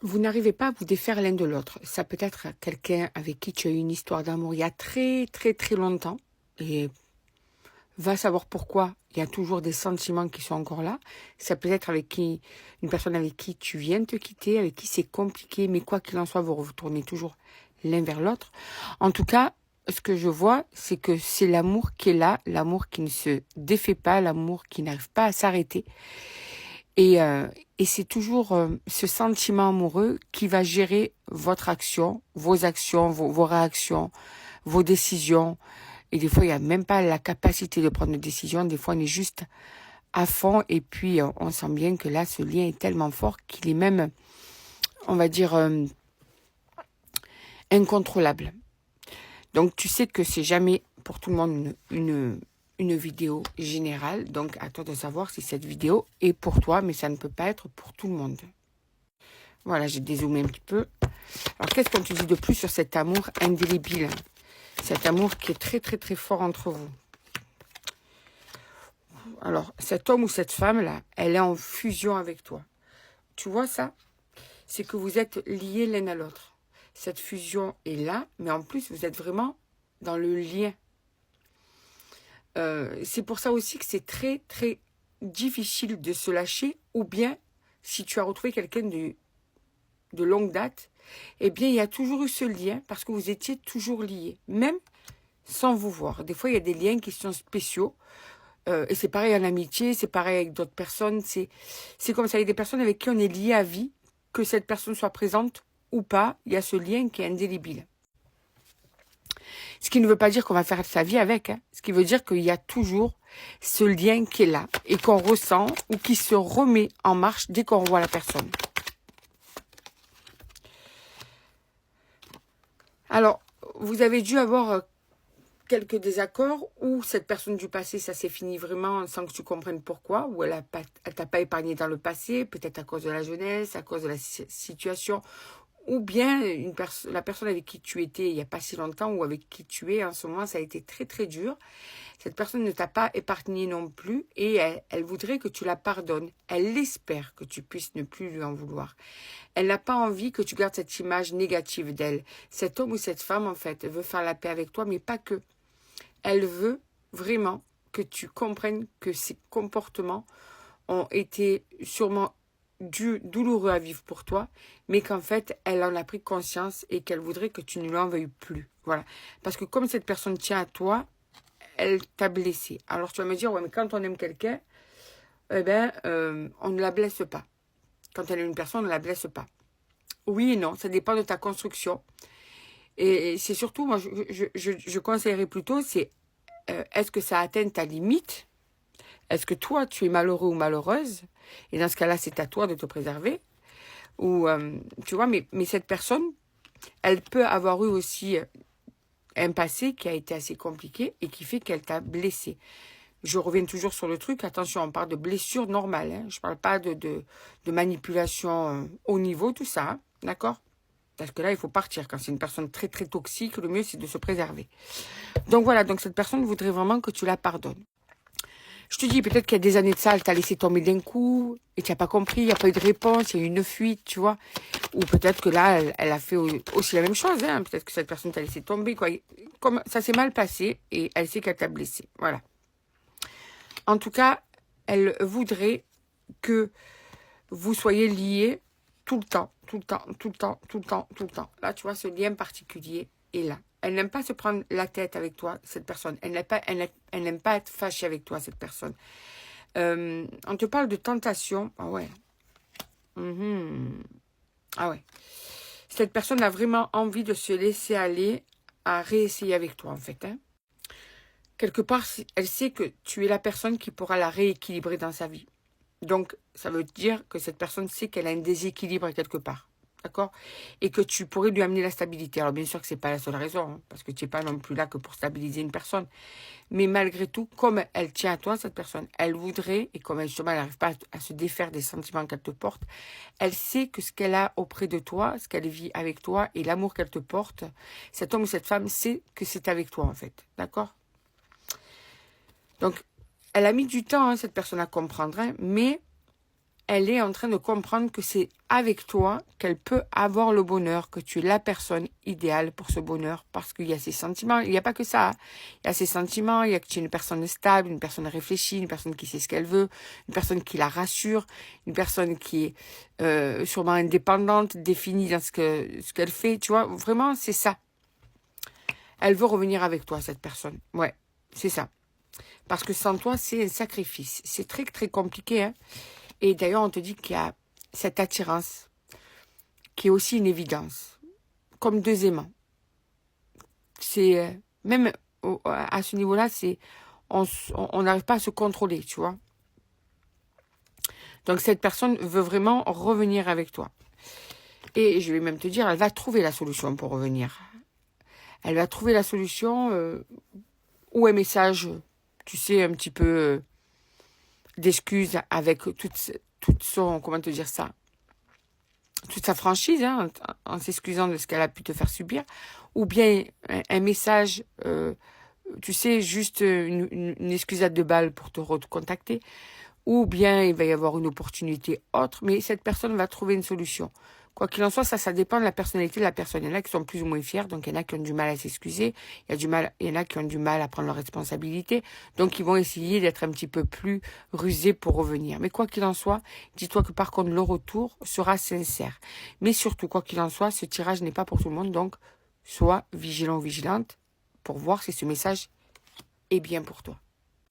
Vous n'arrivez pas à vous défaire l'un de l'autre. Ça peut être quelqu'un avec qui tu as eu une histoire d'amour il y a très très très longtemps. Et va savoir pourquoi. Il y a toujours des sentiments qui sont encore là. Ça peut être avec qui, une personne avec qui tu viens de te quitter, avec qui c'est compliqué. Mais quoi qu'il en soit, vous retournez toujours l'un vers l'autre. En tout cas, ce que je vois, c'est que c'est l'amour qui est là. L'amour qui ne se défait pas. L'amour qui n'arrive pas à s'arrêter. Et, euh, et c'est toujours ce sentiment amoureux qui va gérer votre action, vos réactions, vos décisions. Et des fois, il n'y a même pas la capacité de prendre une décision. Des fois, on est juste à fond et puis on sent bien que là, ce lien est tellement fort qu'il est même, on va dire, incontrôlable. Donc, tu sais que c'est jamais pour tout le monde une vidéo générale. Donc, à toi de savoir si cette vidéo est pour toi, mais ça ne peut pas être pour tout le monde. Voilà, j'ai dézoomé un petit peu. Alors, qu'est-ce qu'on te dit de plus sur cet amour indélébile? Cet amour qui est très, très, très fort entre vous. Alors, cet homme ou cette femme-là, elle est en fusion avec toi. Tu vois ça? C'est que vous êtes liés l'un à l'autre. Cette fusion est là, mais en plus, vous êtes vraiment dans le lien. C'est pour ça aussi que c'est très, très difficile de se lâcher. Ou bien, si tu as retrouvé quelqu'un de longue date, eh bien, il y a toujours eu ce lien parce que vous étiez toujours liés, même sans vous voir. Des fois, il y a des liens qui sont spéciaux. Et c'est pareil en amitié, c'est pareil avec d'autres personnes. C'est comme ça, il y a des personnes avec qui on est lié à vie, que cette personne soit présente ou pas, il y a ce lien qui est indélébile. Ce qui ne veut pas dire qu'on va faire sa vie avec. Hein. Ce qui veut dire qu'il y a toujours ce lien qui est là et qu'on ressent ou qui se remet en marche dès qu'on revoit la personne. Alors, vous avez dû avoir quelques désaccords ou cette personne du passé, ça s'est fini vraiment sans que tu comprennes pourquoi, ou elle t'a pas épargné dans le passé, peut-être à cause de la jeunesse, à cause de la situation, ou bien la personne avec qui tu étais il n'y a pas si longtemps ou avec qui tu es en ce moment, ça a été très très dur. Cette personne ne t'a pas épargné non plus et elle voudrait que tu la pardonnes. Elle espère que tu puisses ne plus lui en vouloir. Elle n'a pas envie que tu gardes cette image négative d'elle. Cet homme ou cette femme, en fait, veut faire la paix avec toi, mais pas que. Elle veut vraiment que tu comprennes que ces comportements ont été sûrement douloureux à vivre pour toi, mais qu'en fait, elle en a pris conscience et qu'elle voudrait que tu ne lui en veuilles plus. Voilà. Parce que comme cette personne tient à toi, elle t'a blessé. Alors tu vas me dire, ouais, mais quand on aime quelqu'un, eh ben, on ne la blesse pas. Quand elle est une personne, on ne la blesse pas. Oui et non, ça dépend de ta construction. Et c'est surtout, moi, je conseillerais plutôt, c'est est-ce que ça atteint ta limite? Est-ce que toi, tu es malheureux ou malheureuse? Et dans ce cas-là, c'est à toi de te préserver. Ou, tu vois, mais cette personne, elle peut avoir eu aussi un passé qui a été assez compliqué et qui fait qu'elle t'a blessé. Je reviens toujours sur le truc, attention, on parle de blessure normale. Hein. Je ne parle pas de manipulation haut niveau, tout ça. Hein, d'accord? Parce que là, il faut partir. Quand c'est une personne très, très toxique, le mieux, c'est de se préserver. Donc voilà, donc cette personne voudrait vraiment que tu la pardonnes. Je te dis, peut-être qu'il y a des années de ça, elle t'a laissé tomber d'un coup et tu n'as pas compris, il n'y a pas eu de réponse, il y a eu une fuite, tu vois. Ou peut-être que là, elle a fait aussi la même chose. Hein. Peut-être que cette personne t'a laissé tomber, quoi. Comme ça s'est mal passé et elle sait qu'elle t'a blessé. Voilà. En tout cas, elle voudrait que vous soyez liés tout le temps, tout le temps, tout le temps, tout le temps, tout le temps. Là, tu vois, ce lien particulier est là. Elle n'aime pas se prendre la tête avec toi, cette personne. Elle n'aime pas être fâchée avec toi, cette personne. On te parle de tentation. Ah ouais. Ah ouais. Cette personne a vraiment envie de se laisser aller à réessayer avec toi, en fait. Hein. Quelque part, elle sait que tu es la personne qui pourra la rééquilibrer dans sa vie. Donc, ça veut dire que cette personne sait qu'elle a un déséquilibre quelque part. D'accord? Et que tu pourrais lui amener la stabilité. Alors, bien sûr que ce n'est pas la seule raison, hein, parce que tu n'es pas non plus là que pour stabiliser une personne. Mais malgré tout, comme elle tient à toi, cette personne, elle voudrait, et comme justement elle n'arrive pas à se défaire des sentiments qu'elle te porte, elle sait que ce qu'elle a auprès de toi, ce qu'elle vit avec toi, et l'amour qu'elle te porte, cet homme ou cette femme sait que c'est avec toi, en fait. D'accord? Donc, elle a mis du temps, hein, cette personne, à comprendre, hein, mais elle est en train de comprendre que c'est avec toi qu'elle peut avoir le bonheur, que tu es la personne idéale pour ce bonheur, parce qu'il y a ses sentiments, il n'y a pas que ça, hein. Il y a ses sentiments, il y a que tu es une personne stable, une personne réfléchie, une personne qui sait ce qu'elle veut, une personne qui la rassure, une personne qui est sûrement indépendante, définie dans ce qu'elle fait, tu vois, vraiment c'est ça. Elle veut revenir avec toi, cette personne, ouais, c'est ça. Parce que sans toi, c'est un sacrifice, c'est très très compliqué, hein. Et d'ailleurs, on te dit qu'il y a cette attirance qui est aussi une évidence, comme deux aimants. C'est même à ce niveau-là, c'est on n'arrive pas à se contrôler, tu vois. Donc cette personne veut vraiment revenir avec toi. Et je vais même te dire, elle va trouver la solution pour revenir. Elle va trouver la solution ou un message, tu sais, un petit peu d'excuses avec toute son, comment te dire ça, toute sa franchise, hein, en s'excusant de ce qu'elle a pu te faire subir, ou bien un message, tu sais, juste une excusade de balle pour te recontacter, ou bien il va y avoir une opportunité autre, mais cette personne va trouver une solution. Quoi qu'il en soit, ça dépend de la personnalité de la personne. Il y en a qui sont plus ou moins fiers, donc il y en a qui ont du mal à s'excuser, il y en a qui ont du mal à prendre leurs responsabilités, donc ils vont essayer d'être un petit peu plus rusés pour revenir. Mais quoi qu'il en soit, dis-toi que par contre le retour sera sincère. Mais surtout, quoi qu'il en soit, ce tirage n'est pas pour tout le monde, donc sois vigilant ou vigilante pour voir si ce message est bien pour toi.